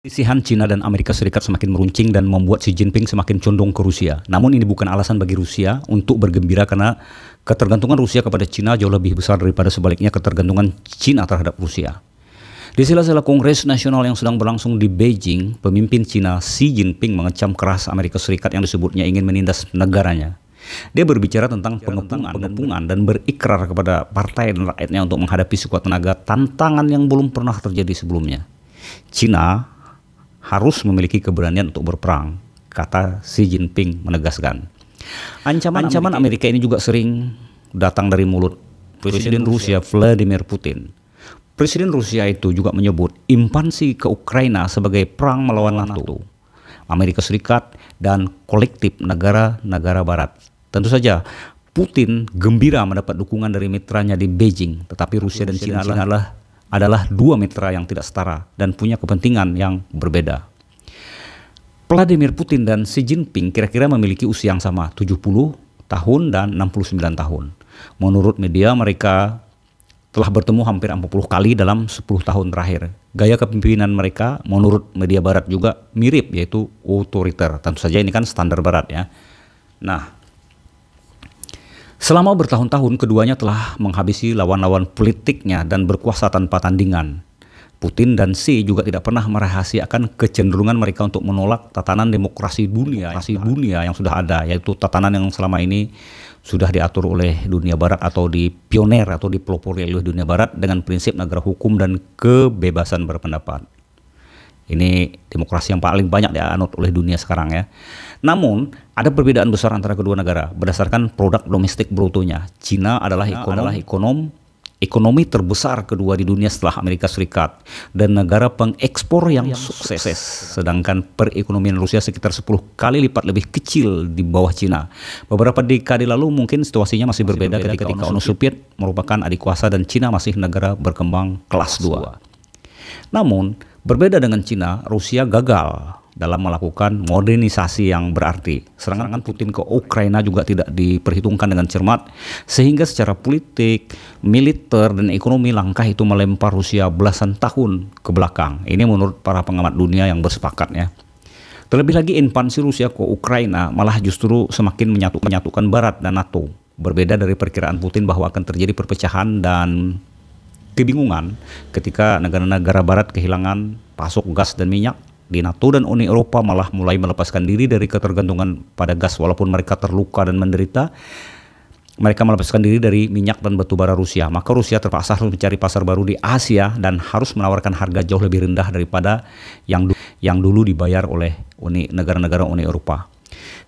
Perselisihan Cina dan Amerika Serikat semakin meruncing dan membuat Xi Jinping semakin condong ke Rusia. Namun ini bukan alasan bagi Rusia untuk bergembira karena ketergantungan Rusia kepada Cina jauh lebih besar daripada sebaliknya ketergantungan Cina terhadap Rusia. Di sela-sela Kongres Nasional yang sedang berlangsung di Beijing, pemimpin Cina Xi Jinping mengecam keras Amerika Serikat yang disebutnya ingin menindas negaranya. Dia berbicara tentang pengepungan dan berikrar kepada partai dan rakyatnya untuk menghadapi sekuat tenaga tantangan yang belum pernah terjadi sebelumnya. Cina harus memiliki keberanian untuk berperang, kata Xi Jinping menegaskan. Ancaman Amerika ini juga sering datang dari mulut Presiden Rusia Vladimir Putin. Presiden Rusia itu juga menyebut invasi ke Ukraina sebagai perang melawan NATO, Amerika Serikat, dan kolektif negara-negara Barat. Tentu saja Putin gembira mendapat dukungan dari mitranya di Beijing, tetapi Rusia dan China adalah dua mitra yang tidak setara dan punya kepentingan yang berbeda. Vladimir Putin dan Xi Jinping kira-kira memiliki usia yang sama, 70 tahun dan 69 tahun. Menurut media, mereka telah bertemu hampir 40 kali dalam 10 tahun terakhir. Gaya kepemimpinan mereka menurut media barat juga mirip, yaitu otoriter. Tentu saja ini kan standar barat ya. Nah, selama bertahun-tahun keduanya telah menghabisi lawan-lawan politiknya dan berkuasa tanpa tandingan. Putin dan Xi juga tidak pernah merahasiakan kecenderungan mereka untuk menolak tatanan demokrasi dunia yang sudah ada, yaitu tatanan yang selama ini sudah diatur oleh dunia barat atau dipioner atau dipelopori oleh dunia barat dengan prinsip negara hukum dan kebebasan berpendapat. Ini demokrasi yang paling banyak dianut oleh dunia sekarang ya. Namun, ada perbedaan besar antara kedua negara berdasarkan produk domestik brutonya. Cina adalah ekonomi terbesar kedua di dunia setelah Amerika Serikat dan negara pengekspor yang sukses. Sedangkan perekonomian Rusia sekitar 10 kali lipat lebih kecil di bawah Cina. Beberapa dekade lalu mungkin situasinya masih berbeda ketika Uni Soviet merupakan adik kuasa dan Cina masih negara berkembang kelas 2. Namun, berbeda dengan Cina, Rusia gagal dalam melakukan modernisasi yang berarti. Serangan Putin ke Ukraina juga tidak diperhitungkan dengan cermat, sehingga secara politik, militer, dan ekonomi langkah itu melempar Rusia belasan tahun ke belakang. Ini menurut para pengamat dunia yang bersepakat ya. Terlebih lagi invasi Rusia ke Ukraina malah justru semakin menyatukan Barat dan NATO. Berbeda dari perkiraan Putin bahwa akan terjadi perpecahan dan kebingungan ketika negara-negara Barat kehilangan pasok gas dan minyak. Di NATO dan Uni Eropa malah mulai melepaskan diri dari ketergantungan pada gas walaupun mereka terluka dan menderita. Mereka melepaskan diri dari minyak dan batu bara Rusia. Maka Rusia terpaksa harus mencari pasar baru di Asia dan harus menawarkan harga jauh lebih rendah daripada yang dulu dibayar oleh negara-negara Uni Eropa.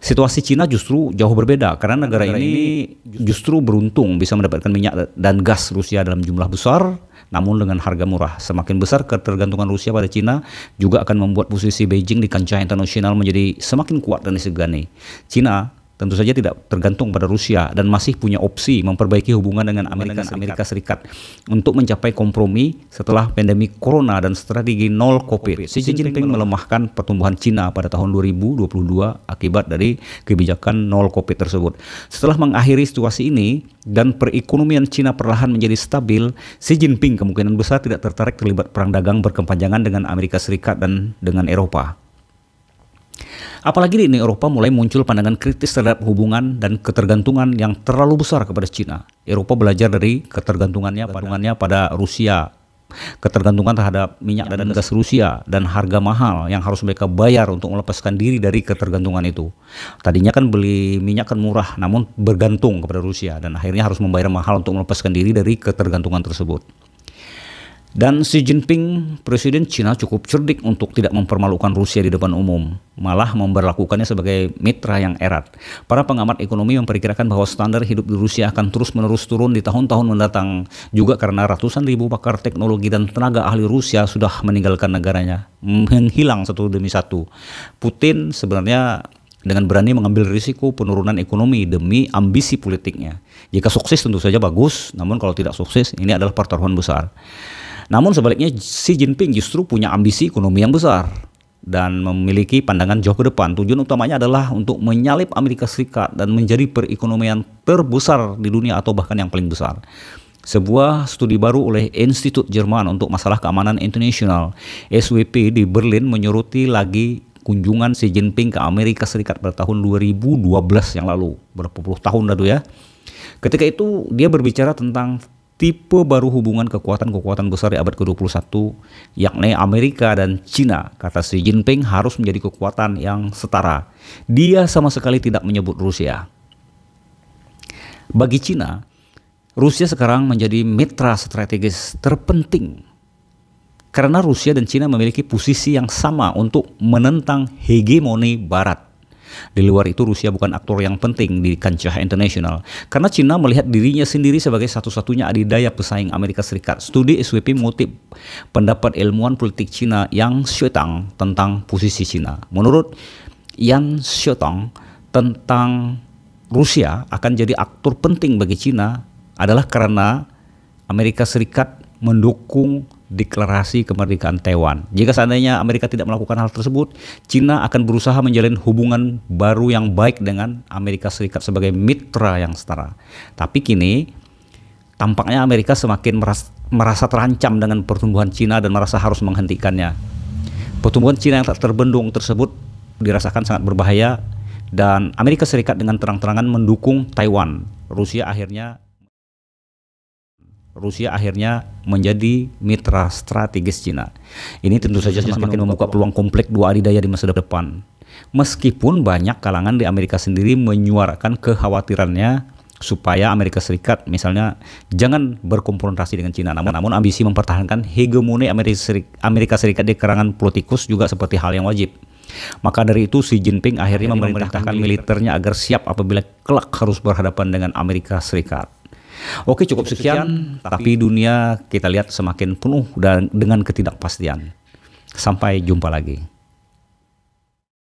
Situasi Cina justru jauh berbeda karena negara ini justru beruntung bisa mendapatkan minyak dan gas Rusia dalam jumlah besar, namun dengan harga murah. Semakin besar ketergantungan Rusia pada Cina juga akan membuat posisi Beijing di kancah internasional menjadi semakin kuat dan disegani. Cina tentu saja tidak tergantung pada Rusia dan masih punya opsi memperbaiki hubungan dengan Amerika Serikat untuk mencapai kompromi setelah pandemi Corona dan strategi nol COVID. Xi Jinping melemahkan pertumbuhan Cina pada tahun 2022 akibat dari kebijakan nol COVID tersebut. Setelah mengakhiri situasi ini dan perekonomian Cina perlahan menjadi stabil, Xi Jinping kemungkinan besar tidak tertarik terlibat perang dagang berkepanjangan dengan Amerika Serikat dan dengan Eropa. Apalagi di Uni Eropa mulai muncul pandangan kritis terhadap hubungan dan ketergantungan yang terlalu besar kepada Cina. Eropa belajar dari ketergantungannya pada Rusia, ketergantungan terhadap minyak dan gas Rusia, dan harga mahal yang harus mereka bayar untuk melepaskan diri dari ketergantungan itu. Tadinya kan beli minyak kan murah, namun bergantung kepada Rusia, dan akhirnya harus membayar mahal untuk melepaskan diri dari ketergantungan tersebut. Dan Xi Jinping, presiden Cina, cukup cerdik untuk tidak mempermalukan Rusia di depan umum, malah memperlakukannya sebagai mitra yang erat. Para pengamat ekonomi memperkirakan bahwa standar hidup di Rusia akan terus-menerus turun di tahun-tahun mendatang, juga karena ratusan ribu pakar teknologi dan tenaga ahli Rusia sudah meninggalkan negaranya, menghilang satu demi satu. Putin sebenarnya dengan berani mengambil risiko penurunan ekonomi demi ambisi politiknya. Jika sukses tentu saja bagus, namun kalau tidak sukses ini adalah pertaruhan besar. Namun sebaliknya Xi Jinping justru punya ambisi ekonomi yang besar dan memiliki pandangan jauh ke depan. Tujuan utamanya adalah untuk menyalip Amerika Serikat dan menjadi perekonomian terbesar di dunia atau bahkan yang paling besar. Sebuah studi baru oleh Institut Jerman untuk Masalah Keamanan Internasional (SWP) di Berlin menyoroti lagi kunjungan Xi Jinping ke Amerika Serikat pada tahun 2012 yang lalu, berapa puluh tahun lalu ya. Ketika itu dia berbicara tentang tipe baru hubungan kekuatan-kekuatan besar di abad ke-21, yakni Amerika dan Cina. Kata Xi Jinping harus menjadi kekuatan yang setara. Dia sama sekali tidak menyebut Rusia. Bagi Cina, Rusia sekarang menjadi mitra strategis terpenting karena Rusia dan Cina memiliki posisi yang sama untuk menentang hegemoni Barat. Di luar itu Rusia bukan aktor yang penting di kancah internasional karena Cina melihat dirinya sendiri sebagai satu-satunya adidaya pesaing Amerika Serikat. Studi SWP mengutip pendapat ilmuwan politik Cina Yang Xiaotong tentang posisi Cina. Menurut Yang Xiaotong, tentang Rusia akan jadi aktor penting bagi Cina adalah karena Amerika Serikat mendukung deklarasi kemerdekaan Taiwan. Jika seandainya Amerika tidak melakukan hal tersebut, Cina akan berusaha menjalin hubungan baru yang baik dengan Amerika Serikat sebagai mitra yang setara. Tapi kini tampaknya Amerika semakin merasa terancam dengan pertumbuhan Cina dan merasa harus menghentikannya. Pertumbuhan Cina yang tak terbendung tersebut dirasakan sangat berbahaya dan Amerika Serikat dengan terang-terangan mendukung Taiwan. Rusia akhirnya menjadi mitra strategis Cina. Ini tentu saja semakin membuka peluang konflik dua adidaya di masa depan. Meskipun banyak kalangan di Amerika sendiri menyuarakan kekhawatirannya supaya Amerika Serikat misalnya jangan berkonfrontasi dengan Cina. Namun ambisi mempertahankan hegemoni Amerika Serikat di kalangan politikus juga seperti hal yang wajib. Maka dari itu Xi Jinping akhirnya memerintahkan militernya agar siap apabila kelak harus berhadapan dengan Amerika Serikat. Oke, cukup sekian, tapi dunia kita lihat semakin penuh dengan ketidakpastian. Sampai jumpa lagi.